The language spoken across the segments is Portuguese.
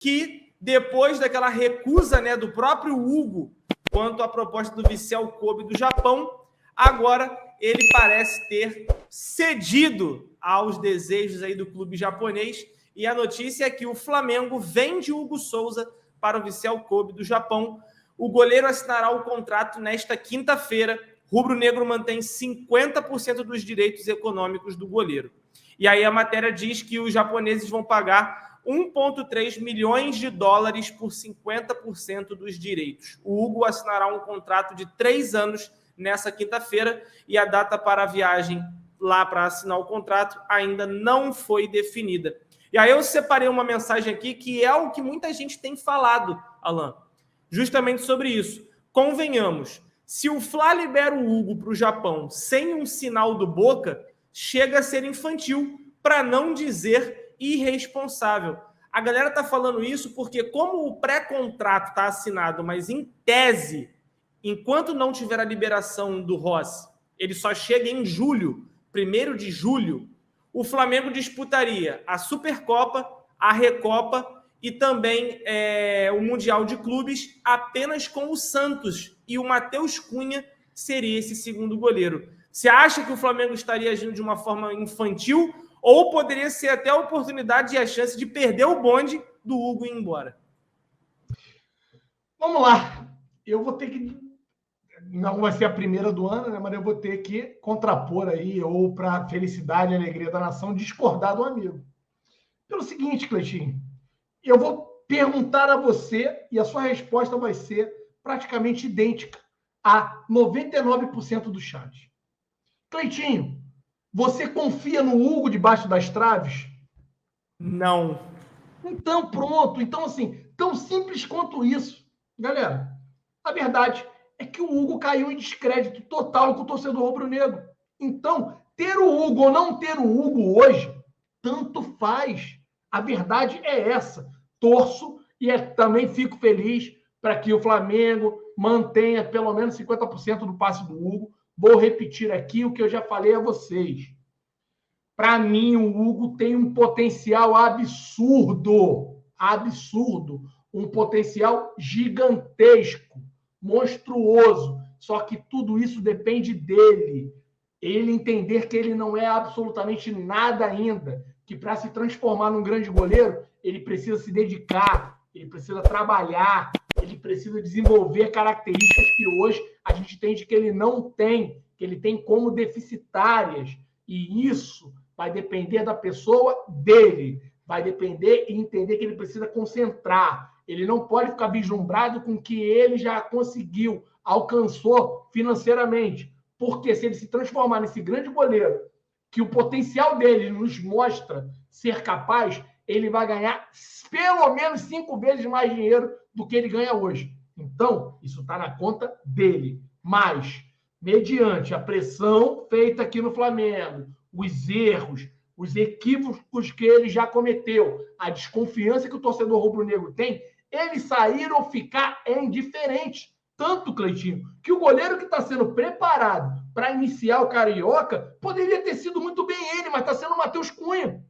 que depois daquela recusa, né, do próprio Hugo quanto à proposta do Vissel Kobe do Japão, agora ele parece ter cedido aos desejos aí do clube japonês, e a notícia é que o Flamengo vende Hugo Souza para o Vissel Kobe do Japão. O goleiro assinará o contrato nesta quinta-feira. Rubro-negro mantém 50% dos direitos econômicos do goleiro. E aí a matéria diz que os japoneses vão pagar 1,3 milhões de dólares por 50% dos direitos. O Hugo assinará um contrato de 3 anos nessa quinta-feira, e a data para a viagem lá para assinar o contrato ainda não foi definida. E aí eu separei uma mensagem aqui que é o que muita gente tem falado, Alan, justamente sobre isso. Convenhamos, se o Fla libera o Hugo para o Japão sem um sinal do Boca, chega a ser infantil, para não dizer irresponsável. A galera está falando isso porque, como o pré-contrato está assinado, mas em tese, enquanto não tiver a liberação do Rossi, ele só chega em julho, 1º de julho, o Flamengo disputaria a Supercopa, a Recopa e também o Mundial de Clubes apenas com o Santos, e o Matheus Cunha seria esse segundo goleiro. Você acha que o Flamengo estaria agindo de uma forma infantil, ou poderia ser até a oportunidade e a chance de perder o bonde do Hugo ir embora? Vamos lá. Eu vou ter que... Não vai ser a primeira do ano, né? Mas eu vou ter que contrapor aí, ou para felicidade e alegria da nação, discordar do amigo. Pelo seguinte, Cleitinho, eu vou perguntar a você e a sua resposta vai ser praticamente idêntica a 99% do chat. Cleitinho, você confia no Hugo debaixo das traves? Não. Então, pronto. Então, assim, tão simples quanto isso. Galera, a verdade é que o Hugo caiu em descrédito total com o torcedor rubro-negro. Então, ter o Hugo ou não ter o Hugo hoje, tanto faz. A verdade é essa. Torço e também fico feliz para que o Flamengo mantenha pelo menos 50% do passe do Hugo. Vou repetir aqui o que eu já falei a vocês. Para mim, o Hugo tem um potencial absurdo. Absurdo. Um potencial gigantesco, monstruoso. Só que tudo isso depende dele. Ele entender que ele não é absolutamente nada ainda. Que para se transformar num grande goleiro, ele precisa se dedicar, ele precisa trabalhar, ele precisa desenvolver características que hoje a gente entende que ele não tem, que ele tem como deficitárias. E isso vai depender da pessoa dele. Vai depender e entender que ele precisa concentrar. Ele não pode ficar vislumbrado com o que ele já conseguiu, alcançou financeiramente. Porque se ele se transformar nesse grande goleiro, que o potencial dele nos mostra ser capaz, ele vai ganhar pelo menos 5 vezes mais dinheiro do que ele ganha hoje. Então, isso está na conta dele. Mas, mediante a pressão feita aqui no Flamengo, os erros, os equívocos que ele já cometeu, a desconfiança que o torcedor rubro-negro tem, ele sair ou ficar é indiferente. Tanto, Cleitinho, que o goleiro que está sendo preparado para iniciar o Carioca poderia ter sido muito bem ele, mas está sendo o Matheus Cunha.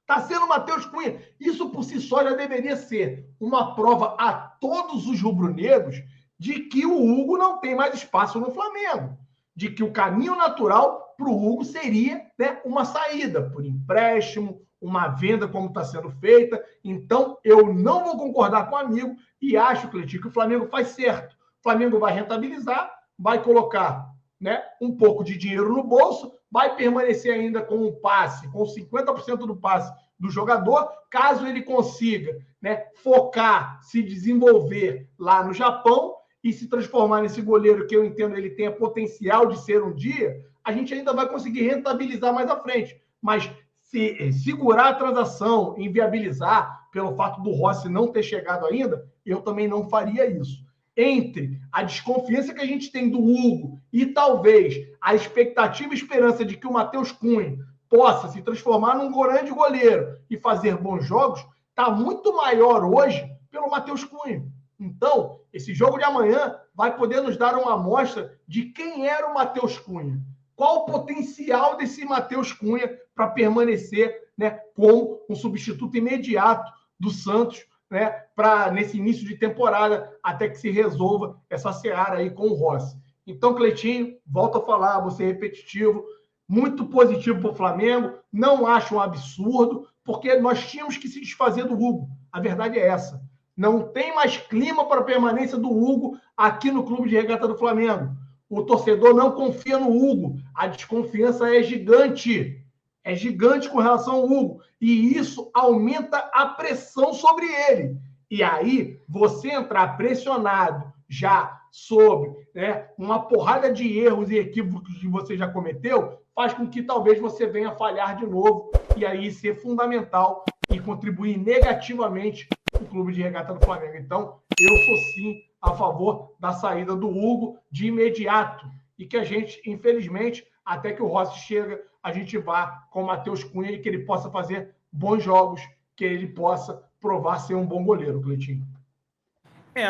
Está sendo o Matheus Cunha. Isso por si só já deveria ser uma prova a todos os rubro-negros de que o Hugo não tem mais espaço no Flamengo. De que o caminho natural para o Hugo seria, né, uma saída por empréstimo, uma venda como está sendo feita. Então, eu não vou concordar com o amigo e acho, Cleitinho, que o Flamengo faz certo. O Flamengo vai rentabilizar, vai colocar, né, um pouco de dinheiro no bolso, vai permanecer ainda com o passe, com 50% do passe do jogador, caso ele consiga, né, focar, se desenvolver lá no Japão e se transformar nesse goleiro que eu entendo ele tenha potencial de ser um dia, a gente ainda vai conseguir rentabilizar mais à frente. Mas se segurar a transação, inviabilizar pelo fato do Rossi não ter chegado ainda, eu também não faria isso. Entre a desconfiança que a gente tem do Hugo e talvez a expectativa e esperança de que o Matheus Cunha possa se transformar num grande goleiro e fazer bons jogos, está muito maior hoje pelo Matheus Cunha. Então, esse jogo de amanhã vai poder nos dar uma amostra de quem era o Matheus Cunha. Qual o potencial desse Matheus Cunha para permanecer, né, como um substituto imediato do Santos né, para nesse início de temporada, até que se resolva essa seara aí com o Rossi. Então, Cleitinho, volto a falar, vou ser repetitivo, muito positivo para o Flamengo, não acho um absurdo, porque nós tínhamos que se desfazer do Hugo. A verdade é essa. Não tem mais clima para a permanência do Hugo aqui no Clube de Regata do Flamengo. O torcedor não confia no Hugo. A desconfiança é gigante. É gigante com relação ao Hugo. E isso aumenta a pressão sobre ele. E aí, você entrar pressionado já sobre, né, uma porrada de erros e equívocos que você já cometeu, faz com que talvez você venha falhar de novo e aí ser fundamental e contribuir negativamente para o Clube de Regata do Flamengo. Então, eu sou sim a favor da saída do Hugo de imediato e que a gente, infelizmente, até que o Rossi chega, a gente vá com o Matheus Cunha e que ele possa fazer bons jogos, que ele possa provar ser um bom goleiro, Cleitinho.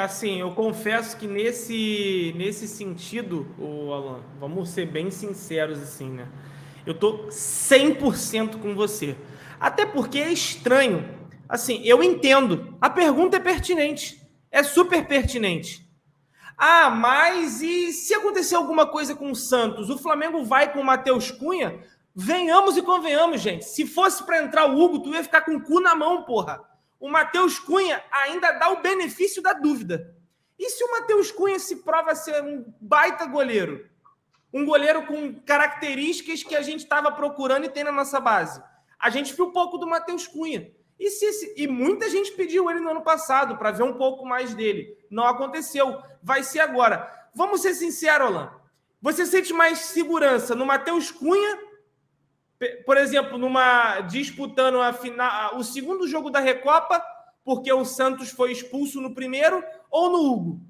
Assim, eu confesso que nesse sentido, Alan, vamos ser bem sinceros assim, né? Eu tô 100% com você. Até porque é estranho. Assim, eu entendo. A pergunta é pertinente. É super pertinente. Ah, mas e se acontecer alguma coisa com o Santos? O Flamengo vai com o Matheus Cunha? Venhamos e convenhamos, gente. Se fosse para entrar o Hugo, tu ia ficar com o cu na mão, porra. O Matheus Cunha ainda dá o benefício da dúvida. E se o Matheus Cunha se prova ser um baita goleiro? Um goleiro com características que a gente estava procurando e tem na nossa base. A gente viu pouco do Matheus Cunha. E muita gente pediu ele no ano passado para ver um pouco mais dele. Não aconteceu. Vai ser agora. Vamos ser sinceros, Alan. Você sente mais segurança no Matheus Cunha, por exemplo, disputando o segundo jogo da Recopa, porque o Santos foi expulso no primeiro, ou no Hugo?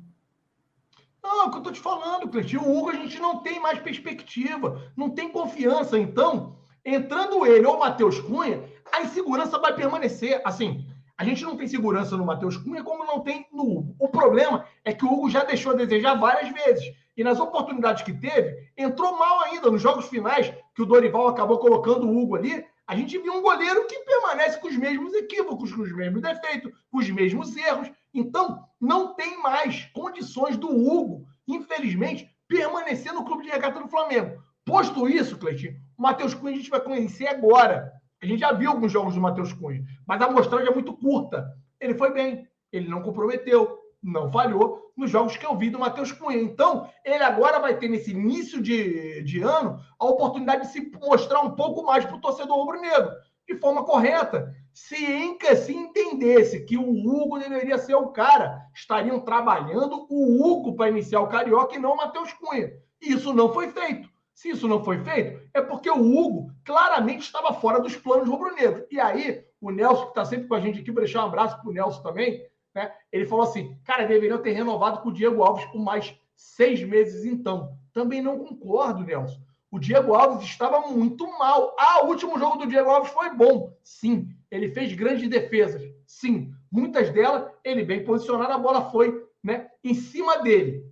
Não, é o que eu estou te falando, Cleitinho. O Hugo a gente não tem mais perspectiva, não tem confiança. Então, entrando ele ou o Matheus Cunha, a insegurança vai permanecer. Assim, a gente não tem segurança no Matheus Cunha como não tem no Hugo. O problema é que o Hugo já deixou a desejar várias vezes. E nas oportunidades que teve, entrou mal ainda. Nos jogos finais, que o Dorival acabou colocando o Hugo ali, a gente viu um goleiro que permanece com os mesmos equívocos, com os mesmos defeitos, com os mesmos erros. Então, não tem mais condições do Hugo, infelizmente, permanecer no Clube de Regata do Flamengo. Posto isso, Cleitinho, o Matheus Cunha a gente vai conhecer agora. A gente já viu alguns jogos do Matheus Cunha, mas a amostragem é muito curta. Ele foi bem, ele não comprometeu, não falhou nos jogos que eu vi do Matheus Cunha. Então, ele agora vai ter, nesse início de ano, a oportunidade de se mostrar um pouco mais para o torcedor rubro-negro, de forma correta. Se entendesse que o Hugo deveria ser o cara, estariam trabalhando o Hugo para iniciar o Carioca e não o Matheus Cunha. E isso não foi feito. Se isso não foi feito, é porque o Hugo claramente estava fora dos planos rubro-negros. E aí, o Nelson, que está sempre com a gente aqui, vou deixar um abraço para o Nelson também, né? Ele falou assim, cara, deveriam ter renovado com o Diego Alves por mais 6 meses então. Também não concordo, Nelson. O Diego Alves estava muito mal. O último jogo do Diego Alves foi bom. Sim, ele fez grandes defesas. Sim, muitas delas, ele bem posicionado, a bola foi, né, em cima dele.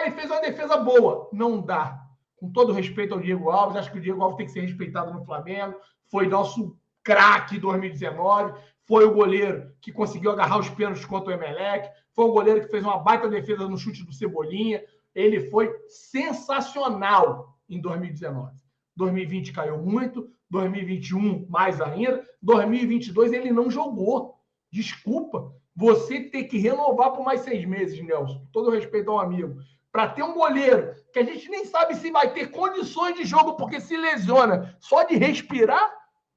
Ele fez uma defesa boa. Não dá. Com todo respeito ao Diego Alves, acho que o Diego Alves tem que ser respeitado no Flamengo. Foi nosso craque em 2019. Foi o goleiro que conseguiu agarrar os pênaltis contra o Emelec. Foi o goleiro que fez uma baita defesa no chute do Cebolinha. Ele foi sensacional em 2019. 2020 caiu muito, 2021 mais ainda, 2022 ele não jogou. Desculpa, você ter que renovar por mais 6 meses, Nelson, com todo respeito ao amigo, para ter um goleiro que a gente nem sabe se vai ter condições de jogo porque se lesiona só de respirar,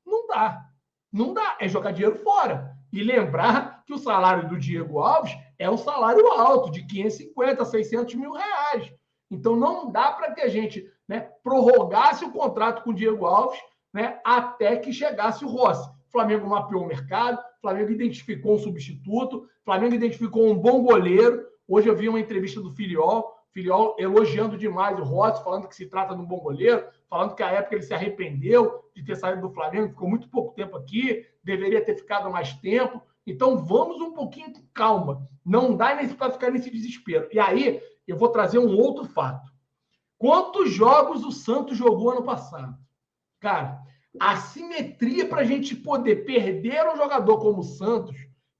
não dá. Não dá, é jogar dinheiro fora. E lembrar que o salário do Diego Alves é um salário alto, de 550, 600 mil reais. Então, não dá para que a gente, né, prorrogasse o contrato com o Diego Alves, né, até que chegasse o Rossi. O Flamengo mapeou o mercado, o Flamengo identificou um substituto, o Flamengo identificou um bom goleiro. Hoje eu vi uma entrevista do Filiol elogiando demais o Rossi, falando que se trata de um bom goleiro, falando que à época ele se arrependeu de ter saído do Flamengo, ficou muito pouco tempo aqui, deveria ter ficado mais tempo. Então, vamos um pouquinho com calma. Não dá para ficar nesse desespero. E aí, eu vou trazer um outro fato. Quantos jogos o Santos jogou ano passado? Cara, a simetria para a gente poder perder um jogador como o Santos,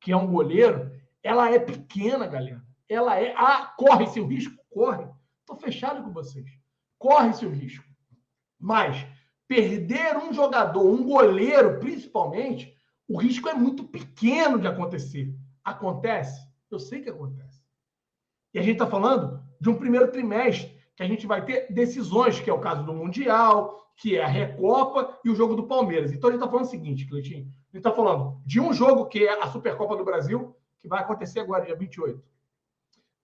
que é um goleiro, ela é pequena, galera. Ela é... corre-se o risco? Corre. Estou fechado com vocês. Corre-se o risco. Mas perder um jogador, um goleiro, principalmente, o risco é muito pequeno de acontecer. Acontece? Eu sei que acontece. E a gente está falando de um primeiro trimestre, que a gente vai ter decisões, que é o caso do Mundial, que é a Recopa e o jogo do Palmeiras. Então a gente está falando o seguinte, Cleitinho, a gente está falando de um jogo que é a Supercopa do Brasil, que vai acontecer agora, dia 28.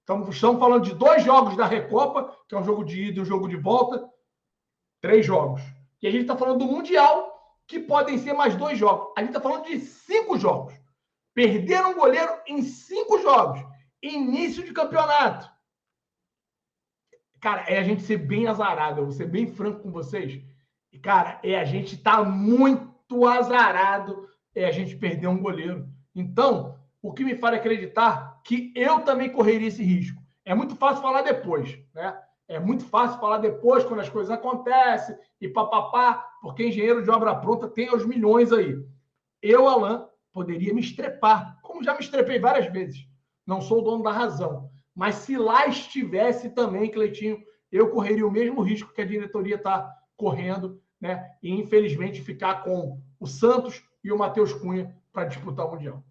Estamos falando de 2 jogos da Recopa, que é um jogo de ida e um jogo de volta, 3 jogos. E a gente está falando do Mundial, que podem ser mais 2 jogos. A gente está falando de 5 jogos. Perder um goleiro em 5 jogos. Início de campeonato. Cara, é a gente ser bem azarado. Eu vou ser bem franco com vocês. E, cara, a gente tá muito azarado a gente perder um goleiro. Então, o que me faz acreditar que eu também correria esse risco. É muito fácil falar depois, né? É muito fácil falar depois, quando as coisas acontecem, e papapá, porque engenheiro de obra pronta tem aos milhões aí. Eu, Alan, poderia me estrepar, como já me estrepei várias vezes. Não sou o dono da razão. Mas se lá estivesse também, Cleitinho, eu correria o mesmo risco que a diretoria está correndo, né? E, infelizmente, ficar com o Santos e o Matheus Cunha para disputar o Mundial.